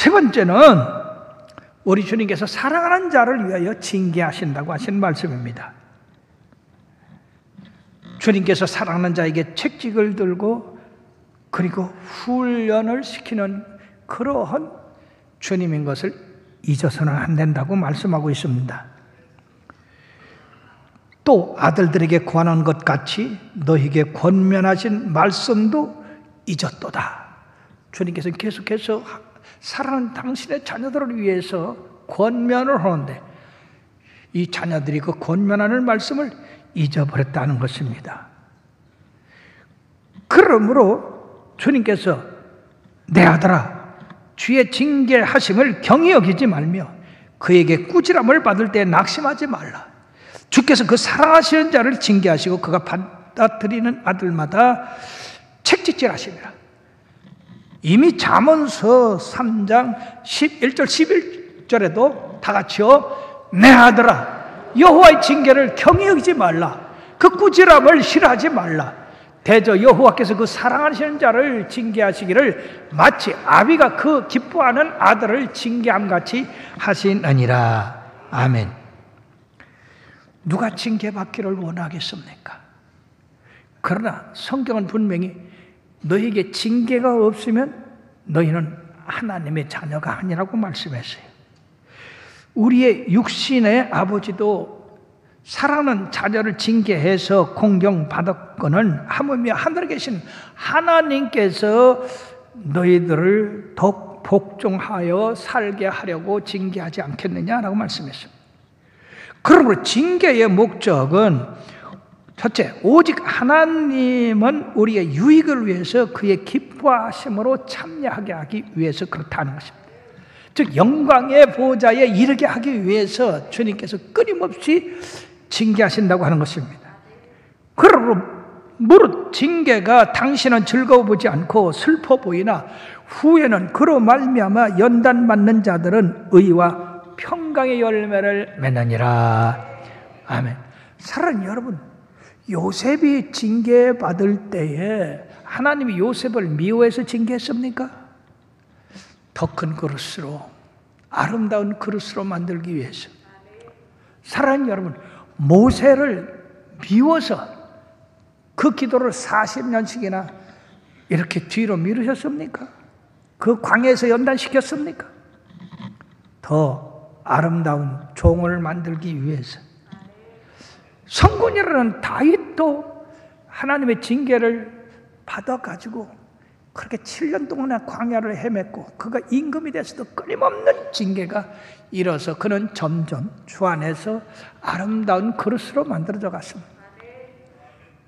세 번째는 우리 주님께서 사랑하는 자를 위하여 징계하신다고 하신 말씀입니다. 주님께서 사랑하는 자에게 책직을 들고 그리고 훈련을 시키는 그러한 주님인 것을 잊어서는 안 된다고 말씀하고 있습니다. 또 아들들에게 권한 것 같이 너희에게 권면하신 말씀도 잊었도다. 주님께서 계속해서 사랑하는 당신의 자녀들을 위해서 권면을 하는데 이 자녀들이 그 권면하는 말씀을 잊어버렸다는 것입니다. 그러므로 주님께서 내 아들아 주의 징계하심을 경히 여기지 말며 그에게 꾸지람을 받을 때 낙심하지 말라. 주께서 그 사랑하시는 자를 징계하시고 그가 받아들이는 아들마다 책짓질하시리라. 이미 잠언서 3장 11절 11절에도 다 같이요 내 아들아 여호와의 징계를 경히 여기지 말라. 그 꾸지람을 싫어하지 말라. 대저 여호와께서 그 사랑하시는 자를 징계하시기를 마치 아비가 그 기뻐하는 아들을 징계함같이 하시느니라. 아멘. 누가 징계받기를 원하겠습니까? 그러나 성경은 분명히 너희에게 징계가 없으면 너희는 하나님의 자녀가 아니라고 말씀했어요. 우리의 육신의 아버지도 사랑하는 자녀를 징계해서 공경받았거는 하물며 하늘에 계신 하나님께서 너희들을 더 복종하여 살게 하려고 징계하지 않겠느냐라고 말씀했습니다. 그러므로 징계의 목적은 첫째, 오직 하나님은 우리의 유익을 위해서 그의 기뻐하심으로 참여하게 하기 위해서 그렇다는 것입니다. 즉 영광의 보좌에 이르게 하기 위해서 주님께서 끊임없이 징계하신다고 하는 것입니다. 그러므로 무릇 징계가 당신은 즐거워 보지 않고 슬퍼 보이나 후에는 그로 말미암아 연단받는 자들은 의와 평강의 열매를 맺느니라. 아멘. 사랑하는 여러분, 요셉이 징계받을 때에 하나님이 요셉을 미워해서 징계했습니까? 더 큰 그릇으로, 아름다운 그릇으로 만들기 위해서. 사랑하는 여러분, 모세를 미워서 그 기도를 40년씩이나 이렇게 뒤로 미루셨습니까? 그 광야에서 연단시켰습니까? 더 아름다운 종을 만들기 위해서. 성군이라는 다윗도 하나님의 징계를 받아가지고 그렇게 7년 동안 광야를 헤맸고 그가 임금이 돼서도 끊임없는 징계가 일어서 그는 점점 주 안에서 아름다운 그릇으로 만들어져 갔습니다.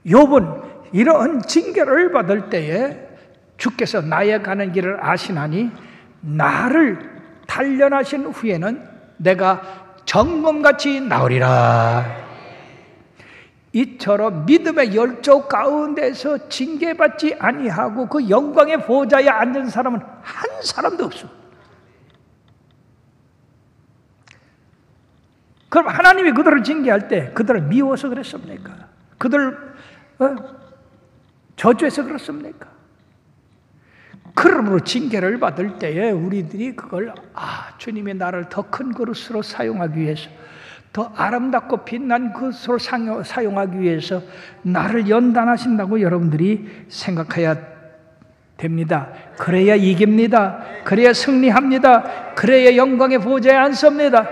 욥은 이러한 징계를 받을 때에 주께서 나의 가는 길을 아시나니 나를 단련하신 후에는 내가 정금같이 나으리라. 이처럼 믿음의 열조 가운데서 징계받지 아니하고 그 영광의 보좌에 앉은 사람은 한 사람도 없어. 그럼 하나님이 그들을 징계할 때 그들을 미워서 그랬습니까? 그들을 저주해서 그렇습니까? 그러므로 징계를 받을 때에 우리들이 그걸 주님이 나를 더 큰 그릇으로 사용하기 위해서, 더 아름답고 빛난 그릇으로 사용하기 위해서 나를 연단하신다고 여러분들이 생각해야 됩니다. 그래야 이깁니다. 그래야 승리합니다. 그래야 영광의 보좌에 앉습니다.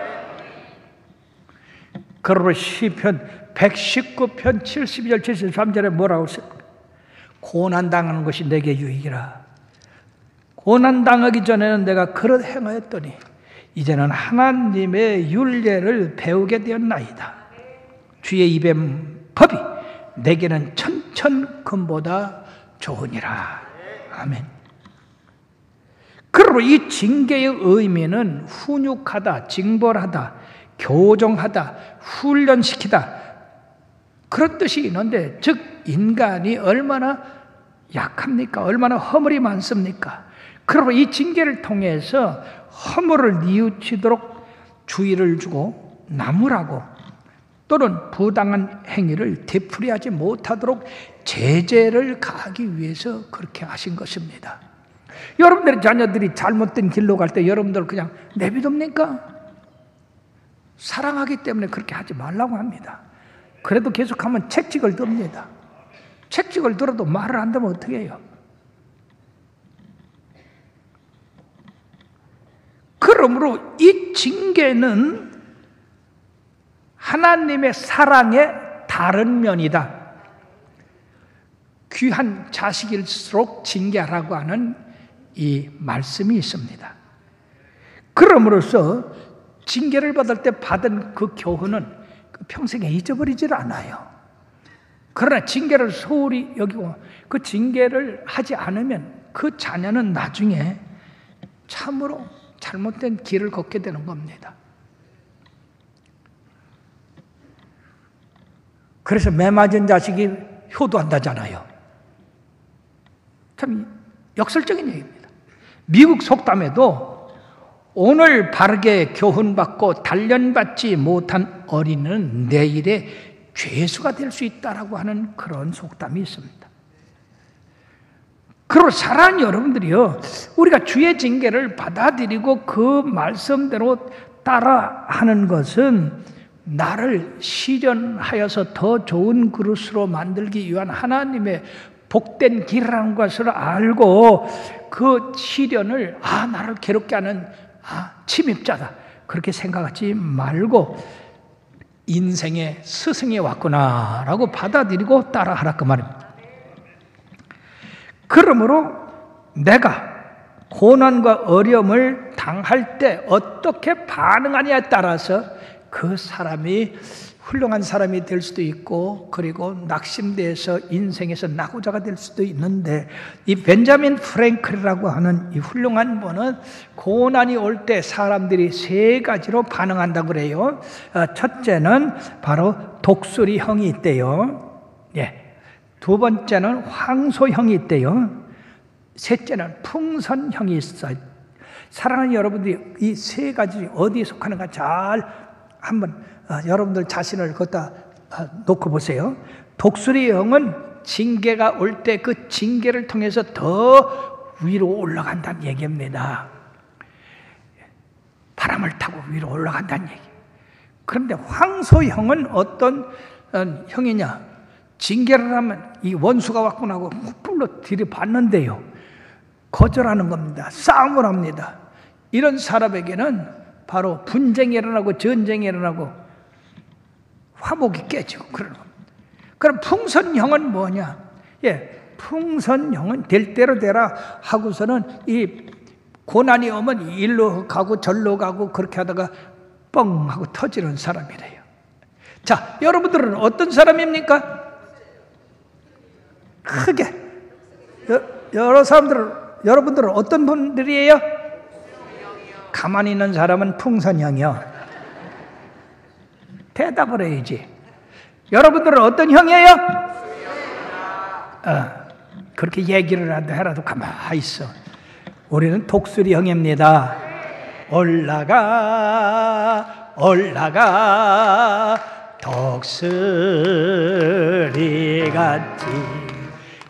그러므로 시편 119편 72절 73절에 뭐라고 써요? 고난당하는 것이 내게 유익이라. 고난당하기 전에는 내가 그릇 행하였더니 이제는 하나님의 율례를 배우게 되었나이다. 주의 입의 법이 내게는 천천금보다 좋으니라. 아멘. 그러므로 이 징계의 의미는 훈육하다, 징벌하다, 교정하다, 훈련시키다, 그런 뜻이 있는데, 즉 인간이 얼마나 약합니까? 얼마나 허물이 많습니까? 그러므로 이 징계를 통해서 허물을 뉘우치도록 주의를 주고 나무라고, 또는 부당한 행위를 되풀이하지 못하도록 제재를 가하기 위해서 그렇게 하신 것입니다. 여러분들의 자녀들이 잘못된 길로 갈 때 여러분들 그냥 내비둡니까? 사랑하기 때문에 그렇게 하지 말라고 합니다. 그래도 계속하면 책찍을 듭니다. 책찍을 들어도 말을 안 하면 어떻게 해요? 그러므로 이 징계는 하나님의 사랑의 다른 면이다. 귀한 자식일수록 징계하라고 하는 이 말씀이 있습니다. 그럼으로써 징계를 받을 때 받은 그 교훈은 평생에 잊어버리질 않아요. 그러나 징계를 소홀히 여기고 그 징계를 하지 않으면 그 자녀는 나중에 참으로 잘못된 길을 걷게 되는 겁니다. 그래서 매 맞은 자식이 효도한다잖아요. 참 역설적인 얘기입니다. 미국 속담에도 오늘 바르게 교훈받고 단련받지 못한 어린이는 내일의 죄수가 될 수 있다라고 하는 그런 속담이 있습니다. 그리고 사랑하는 여러분들이요, 우리가 주의 징계를 받아들이고 그 말씀대로 따라하는 것은 나를 시련하여서 더 좋은 그릇으로 만들기 위한 하나님의 복된 길이라는 것을 알고 그 시련을 나를 괴롭게 하는 침입자다 그렇게 생각하지 말고 인생의 스승이 왔구나라고 받아들이고 따라하라 그 말입니다. 그러므로 내가 고난과 어려움을 당할 때 어떻게 반응하냐에 따라서 그 사람이 훌륭한 사람이 될 수도 있고 그리고 낙심돼서 인생에서 낙오자가 될 수도 있는데, 이 벤자민 프랭클이라고 하는 이 훌륭한 분은 고난이 올 때 사람들이 세 가지로 반응한다고 그래요. 첫째는 바로 독수리형이 있대요. 두 번째는 황소형이 있대요. 셋째는 풍선형이 있어요. 사랑하는 여러분들이 이 세 가지 어디에 속하는가 잘 한번 여러분들 자신을 갖다 놓고 보세요. 독수리형은 징계가 올 때 그 징계를 통해서 더 위로 올라간다는 얘기입니다. 바람을 타고 위로 올라간다는 얘기. 그런데 황소형은 어떤 형이냐? 징계를 하면 이 원수가 왔구나 하고 뿔로 들이받는데요, 거절하는 겁니다. 싸움을 합니다. 이런 사람에게는 바로 분쟁이 일어나고 전쟁이 일어나고 화목이 깨지고 그러는 겁니다. 그럼 풍선형은 뭐냐? 풍선형은 될 대로 되라 하고서는 이 고난이 오면 일로 가고 절로 가고 그렇게 하다가 뻥 하고 터지는 사람이래요. 자, 여러분들은 어떤 사람입니까? 크게 여러분들은 어떤 분들이에요? 가만히 있는 사람은 풍선형이요. 대답을 해야지. 여러분들은 어떤 형이에요? 그렇게 얘기를 해라도 가만히 있어. 우리는 독수리 형입니다. 올라가 독수리같이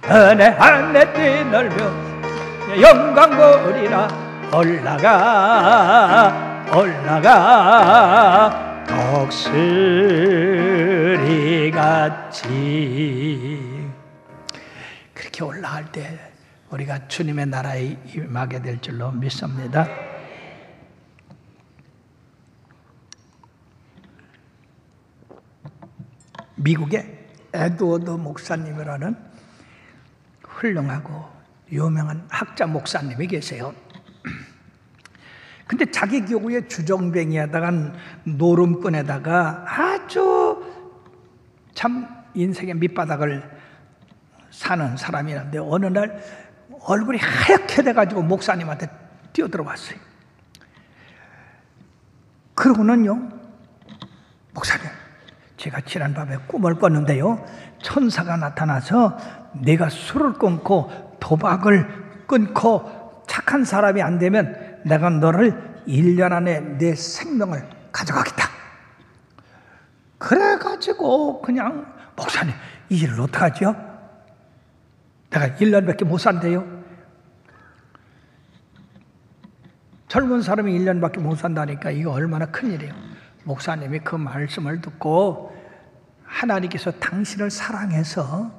은혜 하늘 뛰놀며 영광 보리라. 올라가 독수리같이. 그렇게 올라갈 때 우리가 주님의 나라에 임하게 될 줄로 믿습니다. 미국의 에드워드 목사님이라는 훌륭하고 유명한 학자 목사님이 계세요. 근데 자기 교구에 주정뱅이에다가 노름꾼에다가 아주 참 인생의 밑바닥을 사는 사람이었는데 어느 날 얼굴이 하얗게 돼가지고 목사님한테 뛰어들어왔어요. 그러고는요, 목사님, 제가 지난밤에 꿈을 꿨는데요, 천사가 나타나서 내가 술을 끊고 도박을 끊고 착한 사람이 안 되면 내가 너를 1년 안에 내 생명을 가져가겠다. 그래가지고 그냥 목사님, 이 일을 어떡하죠? 내가 1년밖에 못 산대요. 젊은 사람이 1년밖에 못 산다니까 이거 얼마나 큰일이에요. 목사님이 그 말씀을 듣고 하나님께서 당신을 사랑해서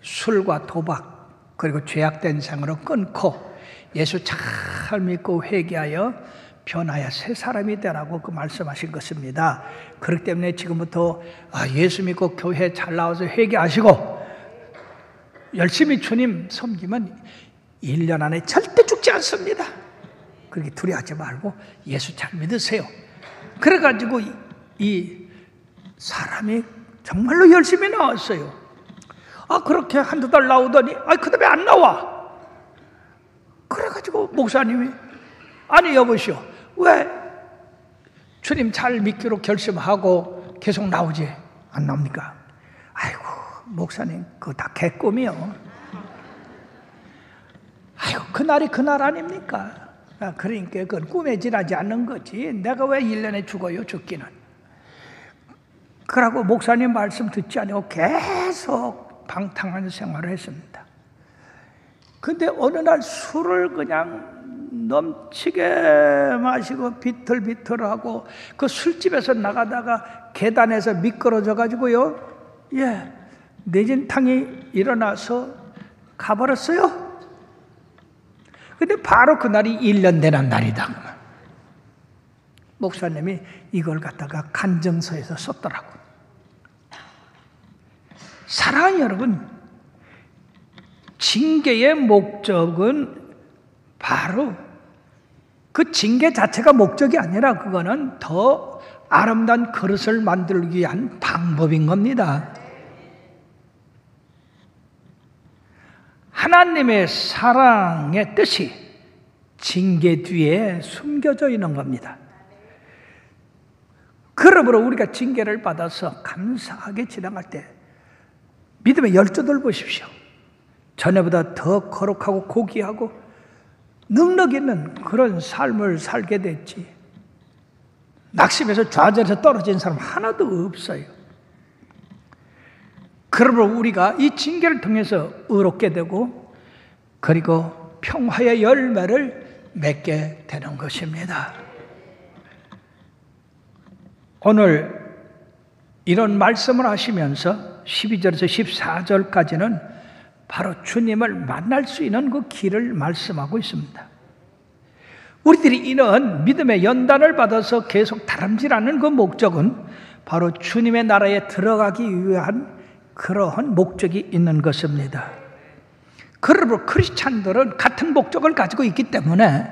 술과 도박 그리고 죄악된 생으로 끊고 예수 잘 믿고 회개하여 변하여 새 사람이 되라고 그 말씀하신 것입니다. 그렇기 때문에 지금부터 예수 믿고 교회 잘 나와서 회개하시고 열심히 주님 섬기면 1년 안에 절대 죽지 않습니다. 그렇게 두려워하지 말고 예수 잘 믿으세요. 그래가지고 이 사람이 정말로 열심히 나왔어요. 그렇게 한두 달 나오더니 그 다음에 안 나와. 그래가지고 목사님이 아니 여보시오, 왜 주님 잘 믿기로 결심하고 계속 나오지 안 나옵니까? 아이고 목사님 그거 다 개꿈이요. 아이고 그날이 그날 아닙니까? 그러니까 그건 꿈에 지나지 않는 거지. 내가 왜 1년에 죽어요, 죽기는. 그러고 목사님 말씀 듣지 않고 계속 방탕한 생활을 했습니다. 근데 어느 날 술을 그냥 넘치게 마시고 비틀비틀하고 그 술집에서 나가다가 계단에서 미끄러져 가지고요, 내진탕이 일어나서 가버렸어요. 근데 바로 그날이 1년 되는 날이다. 목사님이 이걸 갖다가 간증서에서 썼더라고. 사랑하는 여러분, 징계의 목적은 바로 그 징계 자체가 목적이 아니라 그거는 더 아름다운 그릇을 만들기 위한 방법인 겁니다. 하나님의 사랑의 뜻이 징계 뒤에 숨겨져 있는 겁니다. 그러므로 우리가 징계를 받아서 감사하게 지나갈 때 믿음의 열조들 보십시오. 전에보다 더 거룩하고 고귀하고 능력 있는 그런 삶을 살게 됐지. 낙심해서 좌절해서 떨어진 사람 하나도 없어요. 그러므로 우리가 이 징계를 통해서 의롭게 되고 그리고 평화의 열매를 맺게 되는 것입니다. 오늘 이런 말씀을 하시면서 12절에서 14절까지는 바로 주님을 만날 수 있는 그 길을 말씀하고 있습니다. 우리들이 이런 믿음의 연단을 받아서 계속 다름질하는 그 목적은 바로 주님의 나라에 들어가기 위한 그러한 목적이 있는 것입니다. 그러므로 크리스찬들은 같은 목적을 가지고 있기 때문에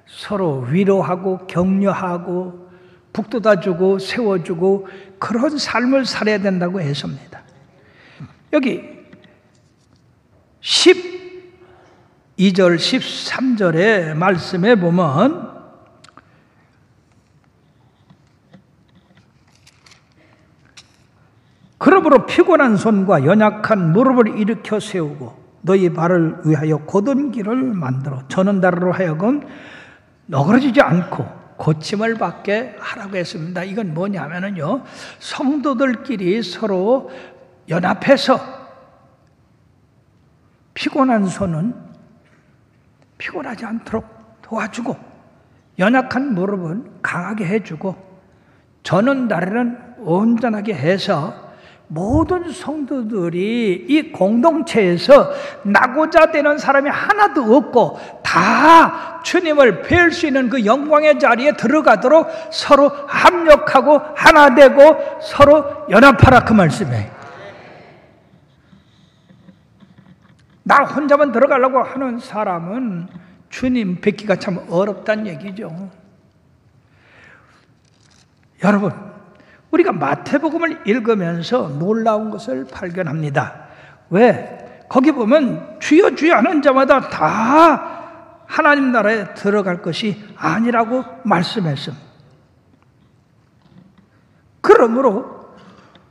서로 위로하고 격려하고 북돋아주고 세워주고 그런 삶을 살아야 된다고 했습니다. 여기 12절 13절의 말씀에 보면 그러므로 피곤한 손과 연약한 무릎을 일으켜 세우고 너희 발을 위하여 곧은 길을 만들어 저는 다리로 하여금 너그러지지 않고 고침을 받게 하라고 했습니다. 이건 뭐냐면요, 성도들끼리 서로 연합해서 피곤한 손은 피곤하지 않도록 도와주고 연약한 무릎은 강하게 해주고 저는 다리는 온전하게 해서 모든 성도들이 이 공동체에서 나고자 되는 사람이 하나도 없고 다 주님을 뵐 수 있는 그 영광의 자리에 들어가도록 서로 합력하고 하나 되고 서로 연합하라 그 말씀이에요. 나 혼자만 들어가려고 하는 사람은 주님 뵙기가 참 어렵다는 얘기죠. 여러분, 우리가 마태복음을 읽으면서 놀라운 것을 발견합니다. 왜? 거기 보면 주여 주여 하는 자마다 다 하나님 나라에 들어갈 것이 아니라고 말씀했습니다. 그러므로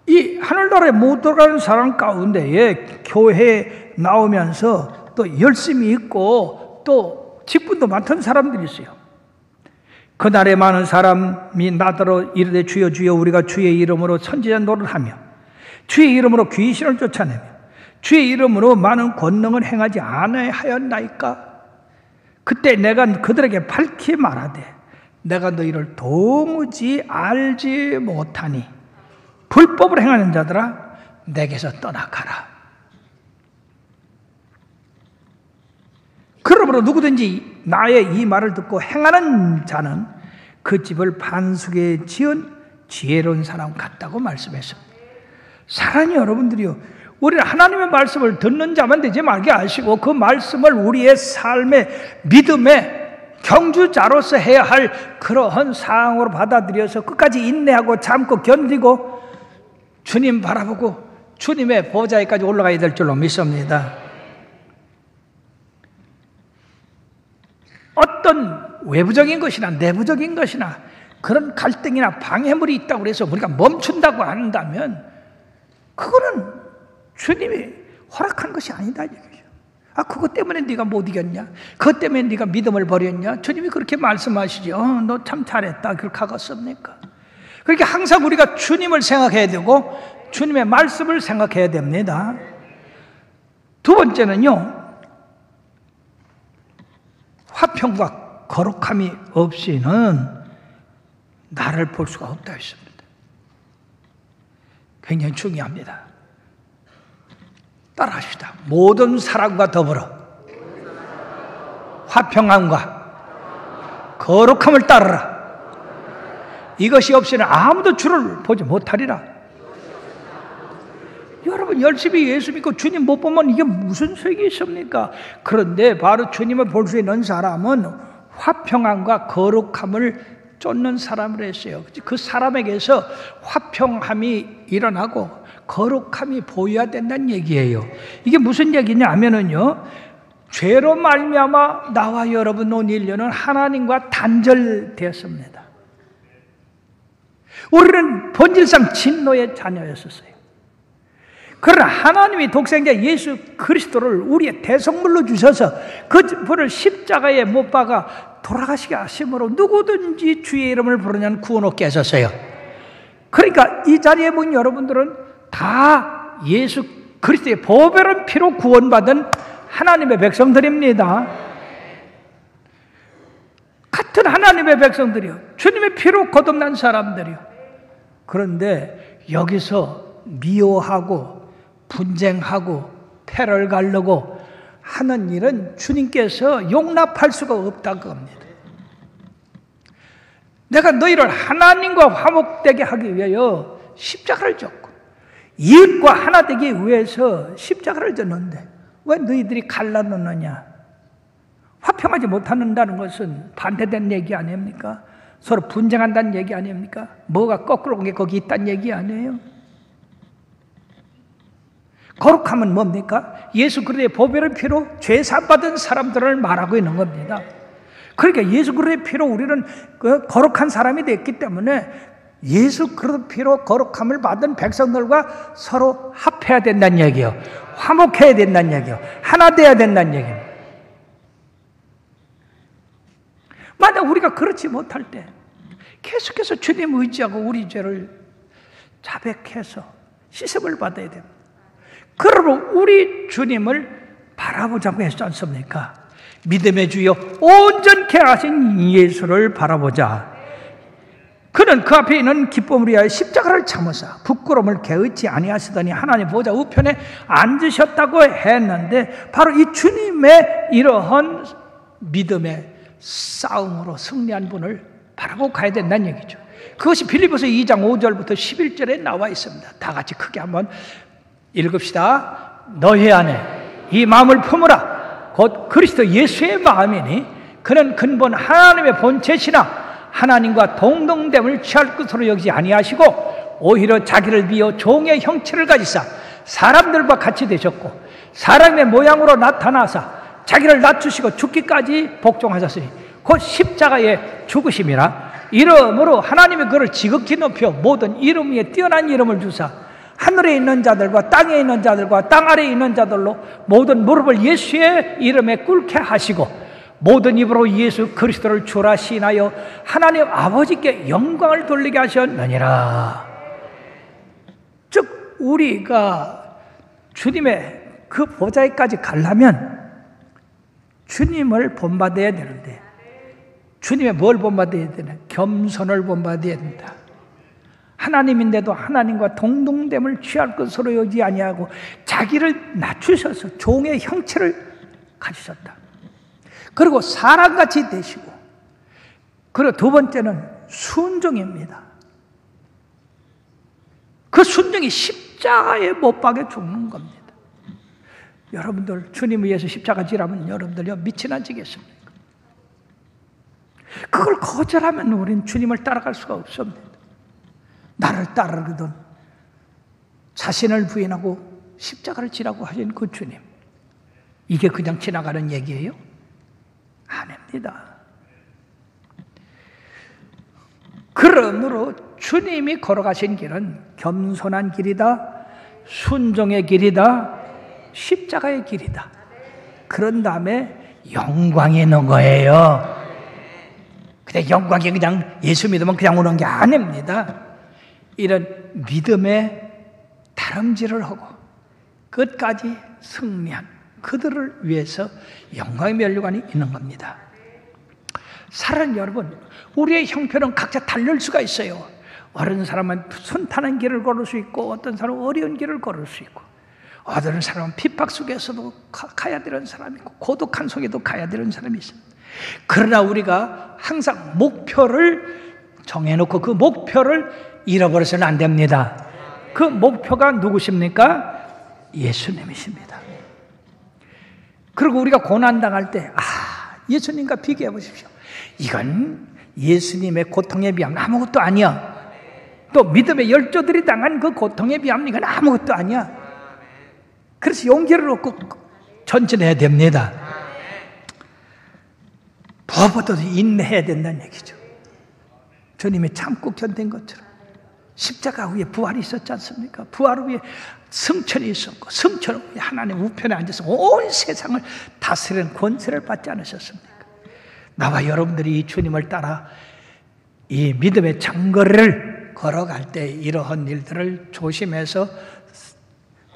이 하늘나라에 못 들어가는 사람 가운데에 교회에 나오면서 또 열심히 있고 또 직분도 맡은 사람들이 있어요. 그날에 많은 사람이 나더러 이르되 주여 주여 우리가 주의 이름으로 선지자 노릇하며 주의 이름으로 귀신을 쫓아내며 주의 이름으로 많은 권능을 행하지 아니하였나이까? 그때 내가 그들에게 밝히 말하되 내가 너희를 도무지 알지 못하니 불법을 행하는 자들아 내게서 떠나가라. 그러므로 누구든지 나의 이 말을 듣고 행하는 자는 그 집을 반석에 지은 지혜로운 사람 같다고 말씀했습니다. 사랑하는 여러분들이요, 우리는 하나님의 말씀을 듣는 자만 되지 말게 하시고 그 말씀을 우리의 삶의 믿음의 경주자로서 해야 할 그러한 상황으로 받아들여서 끝까지 인내하고 참고 견디고 주님 바라보고 주님의 보좌에까지 올라가야 될 줄로 믿습니다. 어떤 외부적인 것이나 내부적인 것이나 그런 갈등이나 방해물이 있다고 해서 우리가 멈춘다고 한다면 그거는 주님이 허락한 것이 아니다 이거죠. 그것 때문에 네가 못 이겼냐? 그것 때문에 네가 믿음을 버렸냐? 주님이 그렇게 말씀하시죠. 너 참 잘했다. 그렇게 하겠습니까? 그렇게 항상 우리가 주님을 생각해야 되고 주님의 말씀을 생각해야 됩니다. 두 번째는요, 화평과 거룩함이 없이는 나를 볼 수가 없다 했습니다. 굉장히 중요합니다. 따라합시다. 모든 사람과 더불어 화평함과 거룩함을 따르라. 이것이 없이는 아무도 주를 보지 못하리라. 여러분 열심히 예수 믿고 주님 못 보면 이게 무슨 소용이 있습니까? 그런데 바로 주님을 볼 수 있는 사람은 화평함과 거룩함을 쫓는 사람을 했어요. 그 사람에게서 화평함이 일어나고 거룩함이 보여야 된다는 얘기예요. 이게 무슨 얘기냐 하면은요, 죄로 말미암아 나와 여러분 온 인류는 하나님과 단절되었습니다. 우리는 본질상 진노의 자녀였었어요. 그러나 하나님이 독생자 예수 그리스도를 우리의 대성물로 주셔서 그분을 십자가에 못 박아 돌아가시게 하심으로 누구든지 주의 이름을 부르면 구원 얻게 하셨어요. 그러니까 이 자리에 본 여러분들은 다 예수 그리스도의 보배로운 피로 구원받은 하나님의 백성들입니다. 같은 하나님의 백성들이요, 주님의 피로 거듭난 사람들이요. 그런데 여기서 미워하고 분쟁하고 패를 가르고 하는 일은 주님께서 용납할 수가 없다고 합니다. 내가 너희를 하나님과 화목되게 하기 위하여 십자가를 졌고 이웃과 하나 되기 위해서 십자가를 졌는데 왜 너희들이 갈라놓느냐? 화평하지 못한다는 것은 반대된 얘기 아닙니까? 서로 분쟁한다는 얘기 아닙니까? 뭐가 거꾸로 온 게 거기 있다는 얘기 아니에요? 거룩함은 뭡니까? 예수 그리스도의 보배로운 피로 죄 사함 받은 사람들을 말하고 있는 겁니다. 그러니까 예수 그리스도의 피로 우리는 거룩한 사람이 됐기 때문에 예수 그리스도 피로 거룩함을 받은 백성들과 서로 합해야 된다는 얘기예요. 화목해야 된다는 얘기예요. 하나 돼야 된다는 얘기예요. 만약 우리가 그렇지 못할 때 계속해서 주님 의지하고 우리 죄를 자백해서 씻음을 받아야 됩니다. 그러므로 우리 주님을 바라보자고 했지 않습니까? 믿음의 주여 온전케 하신 예수를 바라보자. 그는 그 앞에 있는 기쁨을 위하여 십자가를 참으사 부끄러움을 개의치 아니하시더니 하나님 보좌 우편에 앉으셨다고 했는데, 바로 이 주님의 이러한 믿음의 싸움으로 승리한 분을 바라보고 가야 된다는 얘기죠. 그것이 빌립보서 2장 5절부터 11절에 나와 있습니다. 다 같이 크게 한번 읽읍시다. 너희 안에 이 마음을 품으라. 곧 그리스도 예수의 마음이니 그는 근본 하나님의 본체시나 하나님과 동등됨을 취할 것으로 여기지 아니하시고 오히려 자기를 비어 종의 형체를 가지사 사람들과 같이 되셨고 사람의 모양으로 나타나사 자기를 낮추시고 죽기까지 복종하셨으니 곧 십자가의 죽으심이라. 이러므로 하나님이 그를 지극히 높여 모든 이름 위에 뛰어난 이름을 주사 하늘에 있는 자들과 땅에 있는 자들과 땅 아래에 있는 자들로 모든 무릎을 예수의 이름에 꿇게 하시고 모든 입으로 예수 그리스도를 주라 시인하여 하나님 아버지께 영광을 돌리게 하셨느니라. 즉 우리가 주님의 그 보좌에까지 가려면 주님을 본받아야 되는데, 주님의 뭘 본받아야 되나? 겸손을 본받아야 된다. 하나님인데도 하나님과 동등됨을 취할 것으로 여기지 아니하고 자기를 낮추셔서 종의 형체를 가지셨다. 그리고 사람같이 되시고, 그리고 두 번째는 순종입니다. 그 순종이 십자가에 못 박혀 죽는 겁니다. 여러분들 주님 위해서 십자가 지라면 여러분들요 미친 안 지겠습니까? 그걸 거절하면 우리는 주님을 따라갈 수가 없습니다. 나를 따르거든 자신을 부인하고 십자가를 지라고 하신 그 주님, 이게 그냥 지나가는 얘기예요? 아닙니다. 그러므로 주님이 걸어가신 길은 겸손한 길이다, 순종의 길이다, 십자가의 길이다. 그런 다음에 영광이 있는 거예요. 근데 영광이 그냥 예수 믿으면 그냥 오는 게 아닙니다. 이런 믿음의 다름질을 하고 끝까지 승리한 그들을 위해서 영광의 면류관이 있는 겁니다. 사랑하는 여러분, 우리의 형편은 각자 다를 수가 있어요. 어른 사람은 순탄한 길을 걸을 수 있고, 어떤 사람은 어려운 길을 걸을 수 있고, 어떤 사람은 핍박 속에서도 가야 되는 사람이 있고, 고독한 속에도 가야 되는 사람이 있습니다. 그러나 우리가 항상 목표를 정해놓고 그 목표를 잃어버려서는 안 됩니다. 그 목표가 누구십니까? 예수님이십니다. 그리고 우리가 고난당할 때, 예수님과 비교해 보십시오. 이건 예수님의 고통에 비하면 아무것도 아니야. 또 믿음의 열조들이 당한 그 고통에 비하면 이건 아무것도 아니야. 그래서 용기를 얻고 전진해야 됩니다. 무엇보다도 인내해야 된다는 얘기죠. 주님이 참고 견딘 것처럼 십자가 위에 부활이 있었지 않습니까? 부활 위에 승천이 있었고, 승천 위에 하나님 우편에 앉아서 온 세상을 다스리는 권세를 받지 않으셨습니까? 나와 여러분들이 이 주님을 따라 이 믿음의 장거리를 걸어갈 때 이러한 일들을 조심해서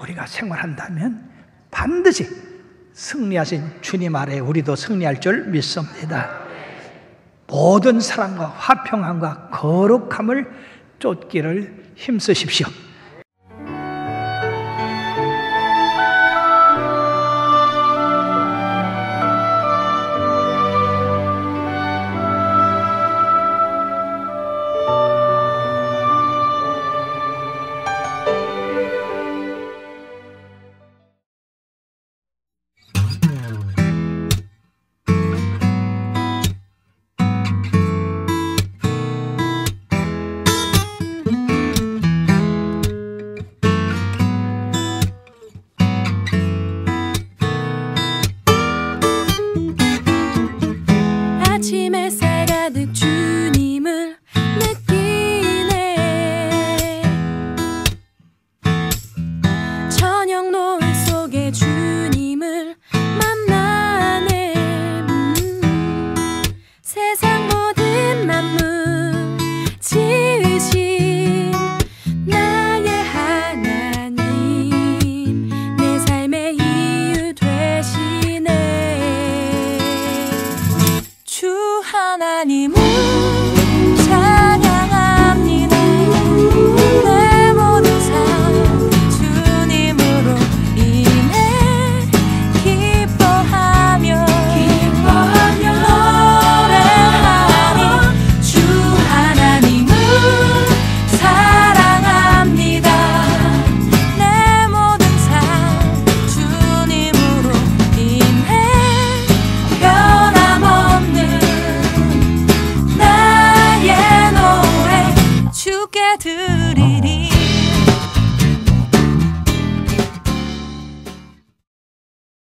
우리가 생활한다면 반드시 승리하신 주님 아래 우리도 승리할 줄 믿습니다. 모든 사랑과 화평함과 거룩함을 쫓기를 힘쓰십시오.